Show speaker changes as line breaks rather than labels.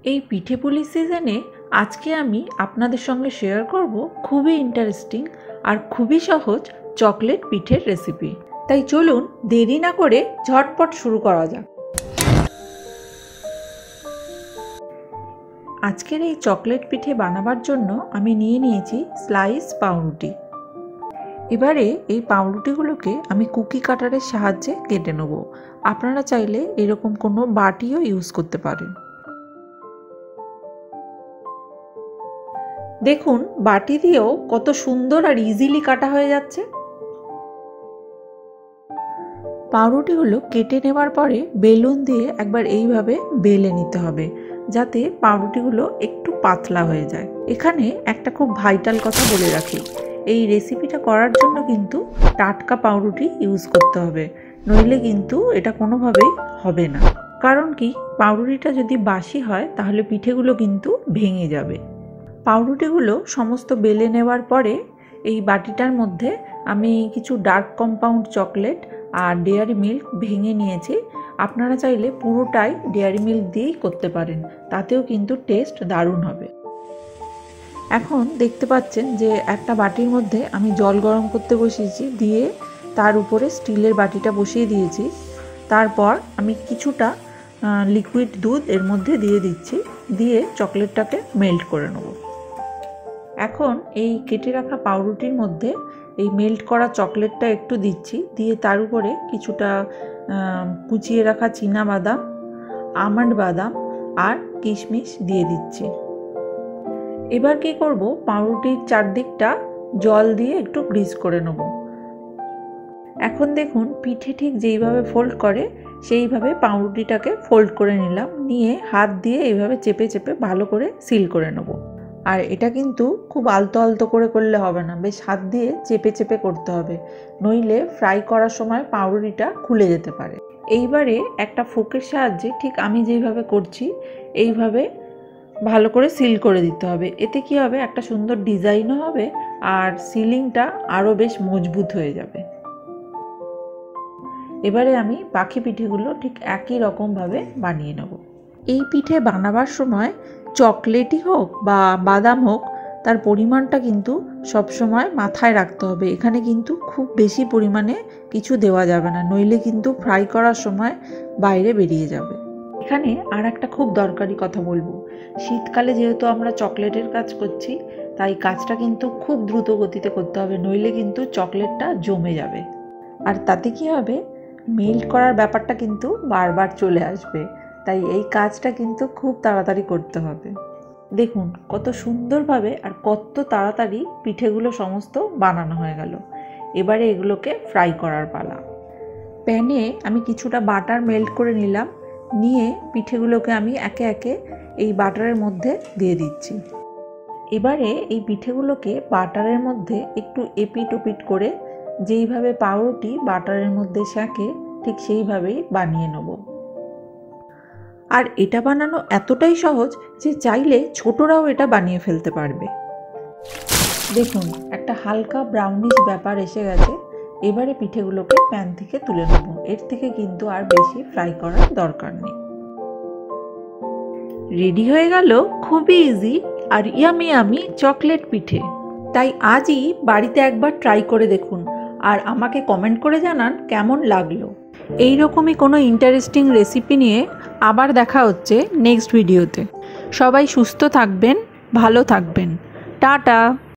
এই পিঠে পুলি সিজনে আজকে আমি আপনাদের সঙ্গে শেয়ার করব খুবই ইন্টারেস্টিং আর খুবই সহজ চকলেট পিঠের রেসিপি। তাই চলুন দেরি না করে ঝটপট শুরু করা যাক। আজকের এই চকলেট পিঠে বানাবার জন্য আমি নিয়ে নিয়েছি স্লাইস পাউরুটি। এবারে এই পাউরুটিগুলোকে আমি কুকি কাটারের সাহায্যে কেটে নেব। আপনারা চাইলে এরকম কোনো বাটিও ইউজ করতে পারেন। দেখুন বাটি দিয়েও কত সুন্দর আর ইজিলি কাটা হয়ে যাচ্ছে। পাউরুটিগুলো কেটে নেওয়ার পরে বেলুন দিয়ে একবার এইভাবে বেলে নিতে হবে, যাতে পাউরুটিগুলো একটু পাতলা হয়ে যায়। এখানে একটা খুব ভাইটাল কথা বলে রাখি, এই রেসিপিটা করার জন্য কিন্তু টাটকা পাউরুটি ইউজ করতে হবে, নইলে কিন্তু এটা কোনোভাবেই হবে না। কারণ কি, পাউরুটিটা যদি বাসি হয় তাহলে পিঠেগুলো কিন্তু ভেঙে যাবে। পাউরুটিগুলো সমস্ত বেলে নেওয়ার পরে এই বাটিটার মধ্যে আমি কিছু ডার্ক কম্পাউন্ড চকলেট আর ডেয়ারি মিল্ক ভেঙে নিয়েছি। আপনারা চাইলে পুরোটাই ডেয়ারি মিল্ক দিয়েই করতে পারেন, তাতেও কিন্তু টেস্ট দারুণ হবে। এখন দেখতে পাচ্ছেন যে একটা বাটির মধ্যে আমি জল গরম করতে বসিয়েছি, দিয়ে তার উপরে স্টিলের বাটিটা বসিয়ে দিয়েছি। তারপর আমি কিছুটা লিকুইড দুধ এর মধ্যে দিয়ে দিচ্ছি, দিয়ে চকলেটটাকে মেল্ট করে নেব। এখন এই কেটে রাখা পাউরুটির মধ্যে এই মেল্ট করা চকলেটটা একটু দিচ্ছি, দিয়ে তার উপরে কিছুটা কুচিয়ে রাখা চীনা বাদাম, আমন্ড বাদাম আর কিশমিশ দিয়ে দিচ্ছি। এবার কি করব, পাউরুটির চারদিকটা জল দিয়ে একটু গ্রিস করে নেব। এখন দেখুন পিঠে ঠিক যেইভাবে ফোল্ড করে সেইভাবে পাউরুটিটাকে ফোল্ড করে নিলাম, নিয়ে হাত দিয়ে এইভাবে চেপে চেপে ভালো করে সিল করে নেব। আর এটা কিন্তু খুব আলতো আলতো করে করলে হবে না, বেশ হাত দিয়ে চেপে চেপে করতে হবে, নইলে ফ্রাই করার সময় পাউরুটিটা খুলে যেতে পারে। এইবারে একটা ফোকের সাহায্যে ঠিক আমি যেইভাবে করছি এইভাবে ভালো করে সিল করে দিতে হবে। এতে কি হবে, একটা সুন্দর ডিজাইনও হবে আর সিলিংটা আরও বেশ মজবুত হয়ে যাবে। এবারে আমি বাকি পিঠেগুলো ঠিক একই রকমভাবে বানিয়ে নেব। এই পিঠে বানাবার সময় চকলেটই হোক বা বাদাম হোক, তার পরিমাণটা কিন্তু সবসময় মাথায় রাখতে হবে। এখানে কিন্তু খুব বেশি পরিমাণে কিছু দেওয়া যাবে না, নইলে কিন্তু ফ্রাই করার সময় বাইরে বেরিয়ে যাবে। এখানে আর একটা খুব দরকারি কথা বলবো, শীতকালে যেহেতু আমরা চকলেটের কাজ করছি, তাই কাজটা কিন্তু খুব দ্রুত গতিতে করতে হবে, নইলে কিন্তু চকলেটটা জমে যাবে। আর তাতে কি হবে, মেল্ট করার ব্যাপারটা কিন্তু বারবার চলে আসবে। তাই এই কাজটা কিন্তু খুব তাড়াতাড়ি করতে হবে। দেখুন কত সুন্দরভাবে আর কত তাড়াতাড়ি পিঠেগুলো সমস্ত বানানো হয়ে গেল। এবারে এগুলোকে ফ্রাই করার পালা। প্যানে আমি কিছুটা বাটার মেল্ট করে নিলাম, নিয়ে পিঠেগুলোকে আমি একে একে এই বাটারের মধ্যে দিয়ে দিচ্ছি। এবারে এই পিঠেগুলোকে বাটারের মধ্যে একটু এপিট ওপিট করে যেইভাবে পাউরুটি বাটারের মধ্যে সেঁকে ঠিক সেইভাবেই বানিয়ে নেব। আর এটা বানানো এতটাই সহজ যে চাইলে ছোটরাও এটা বানিয়ে ফেলতে পারবে। দেখুন একটা হালকা ব্রাউনিশ ব্যাপার এসে গেছে। এবারে পিঠেগুলোকে প্যান থেকে তুলে নেব, এর থেকে কিন্তু আর বেশি ফ্রাই করার দরকার নেই। রেডি হয়ে গেল খুবই ইজি আর ইয়ামি ইয়ামি চকলেট পিঠে। তাই আজই বাড়িতে একবার ট্রাই করে দেখুন আর আমাকে কমেন্ট করে জানান কেমন লাগলো। এই রকমই কোনো ইন্টারেস্টিং রেসিপি নিয়ে আবার দেখা হচ্ছে নেক্সট ভিডিওতে। সবাই সুস্থ থাকবেন, ভালো থাকবেন। টাটা।